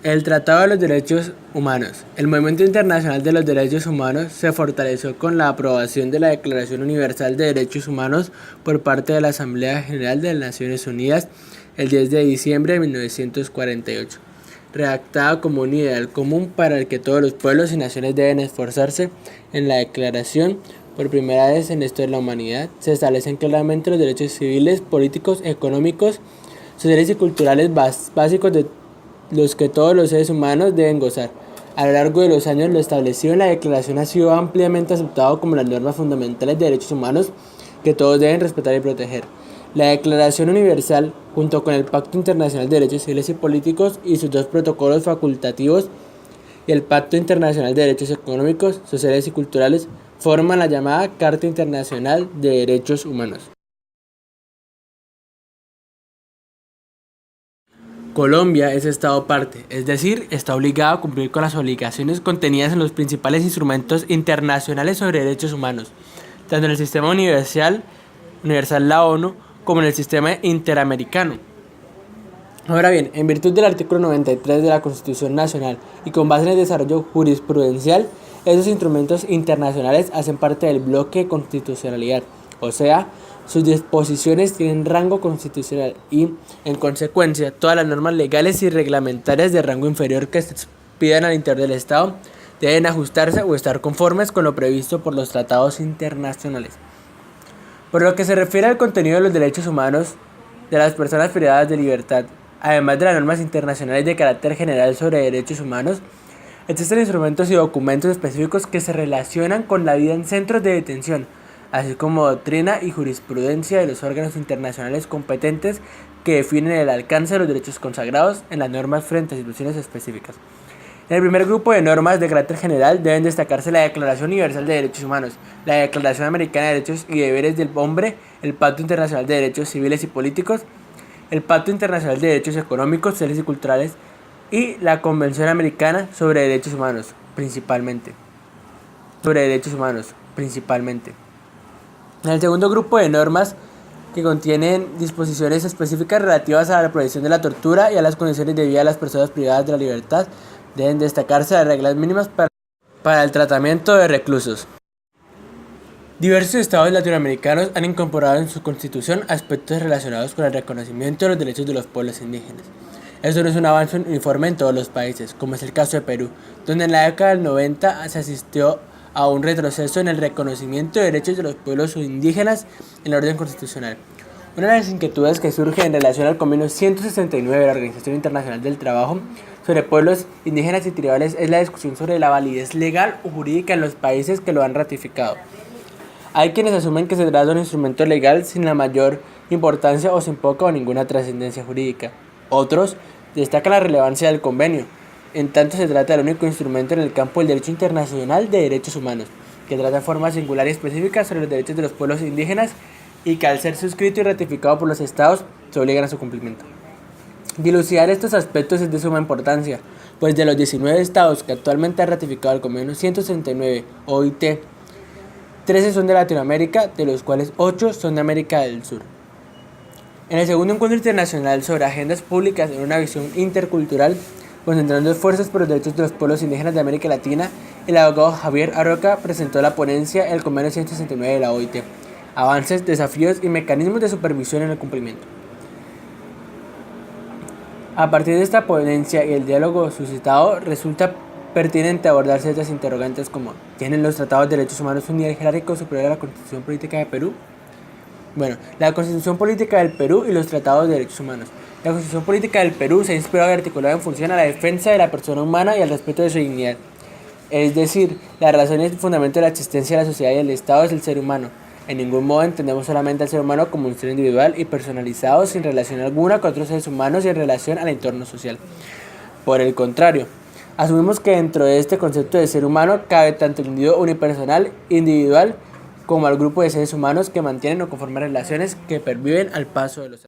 El Tratado de los Derechos Humanos. El movimiento internacional de los derechos humanos se fortaleció con la aprobación de la Declaración Universal de Derechos Humanos por parte de la Asamblea General de las Naciones Unidas el 10 de diciembre de 1948, redactada como un ideal común para el que todos los pueblos y naciones deben esforzarse. En la declaración, por primera vez en la historia de la humanidad, se establecen claramente los derechos civiles, políticos, económicos, sociales y culturales básicos de los que todos los seres humanos deben gozar. A lo largo de los años, lo establecido en la Declaración ha sido ampliamente aceptado como las normas fundamentales de derechos humanos que todos deben respetar y proteger. La Declaración Universal, junto con el Pacto Internacional de Derechos Civiles y Políticos y sus dos protocolos facultativos, y el Pacto Internacional de Derechos Económicos, Sociales y Culturales, forman la llamada Carta Internacional de Derechos Humanos. Colombia es Estado parte, es decir, está obligado a cumplir con las obligaciones contenidas en los principales instrumentos internacionales sobre derechos humanos, tanto en el sistema universal la ONU, como en el sistema interamericano. Ahora bien, en virtud del artículo 93 de la Constitución Nacional y con base en el desarrollo jurisprudencial, esos instrumentos internacionales hacen parte del bloque de constitucionalidad, o sea, sus disposiciones tienen rango constitucional y, en consecuencia, todas las normas legales y reglamentarias de rango inferior que se expidan al interior del Estado deben ajustarse o estar conformes con lo previsto por los tratados internacionales. Por lo que se refiere al contenido de los derechos humanos de las personas privadas de libertad, además de las normas internacionales de carácter general sobre derechos humanos, existen instrumentos y documentos específicos que se relacionan con la vida en centros de detención, así como doctrina y jurisprudencia de los órganos internacionales competentes que definen el alcance de los derechos consagrados en las normas frente a situaciones específicas. En el primer grupo de normas de carácter general deben destacarse la Declaración Universal de Derechos Humanos, la Declaración Americana de Derechos y Deberes del Hombre, el Pacto Internacional de Derechos Civiles y Políticos, el Pacto Internacional de Derechos Económicos, Sociales y Culturales y la Convención Americana sobre Derechos Humanos, principalmente. En el segundo grupo de normas, que contienen disposiciones específicas relativas a la prohibición de la tortura y a las condiciones de vida de las personas privadas de la libertad, deben destacarse las reglas mínimas para el tratamiento de reclusos. Diversos estados latinoamericanos han incorporado en su constitución aspectos relacionados con el reconocimiento de los derechos de los pueblos indígenas. Esto no es un avance uniforme en todos los países, como es el caso de Perú, donde en la década del 90 se asistió a un retroceso en el reconocimiento de derechos de los pueblos indígenas en la orden constitucional. Una de las inquietudes que surge en relación al convenio 169 de la Organización Internacional del Trabajo sobre pueblos indígenas y tribales es la discusión sobre la validez legal o jurídica en los países que lo han ratificado. Hay quienes asumen que se trata de un instrumento legal sin la mayor importancia o sin poca o ninguna trascendencia jurídica. Otros destacan la relevancia del convenio, en tanto se trata del único instrumento en el campo del derecho internacional de derechos humanos, que trata de forma singular y específica sobre los derechos de los pueblos indígenas y que al ser suscrito y ratificado por los estados se obligan a su cumplimiento. Dilucidar estos aspectos es de suma importancia, pues de los 19 estados que actualmente han ratificado el convenio 169 OIT, 13 son de Latinoamérica, de los cuales 8 son de América del Sur. En el segundo encuentro internacional sobre agendas públicas en una visión intercultural, concentrando esfuerzos por los derechos de los pueblos indígenas de América Latina, el abogado Javier Arroca presentó la ponencia El Convenio 169 de la OIT, avances, desafíos y mecanismos de supervisión en el cumplimiento. A partir de esta ponencia y el diálogo suscitado, resulta pertinente abordar ciertas interrogantes como: ¿tienen los tratados de derechos humanos un nivel jerárquico superior a la Constitución Política de Perú? Bueno, la Constitución Política del Perú y los tratados de derechos humanos. La Constitución Política del Perú se ha inspirado y articulado en función a la defensa de la persona humana y al respeto de su dignidad. Es decir, la razón y el fundamento de la existencia de la sociedad y del Estado es el ser humano. En ningún modo entendemos solamente al ser humano como un ser individual y personalizado sin relación alguna con otros seres humanos y en relación al entorno social. Por el contrario, asumimos que dentro de este concepto de ser humano cabe tanto el individuo unipersonal, individual, como al grupo de seres humanos que mantienen o conforman relaciones que perviven al paso de los años.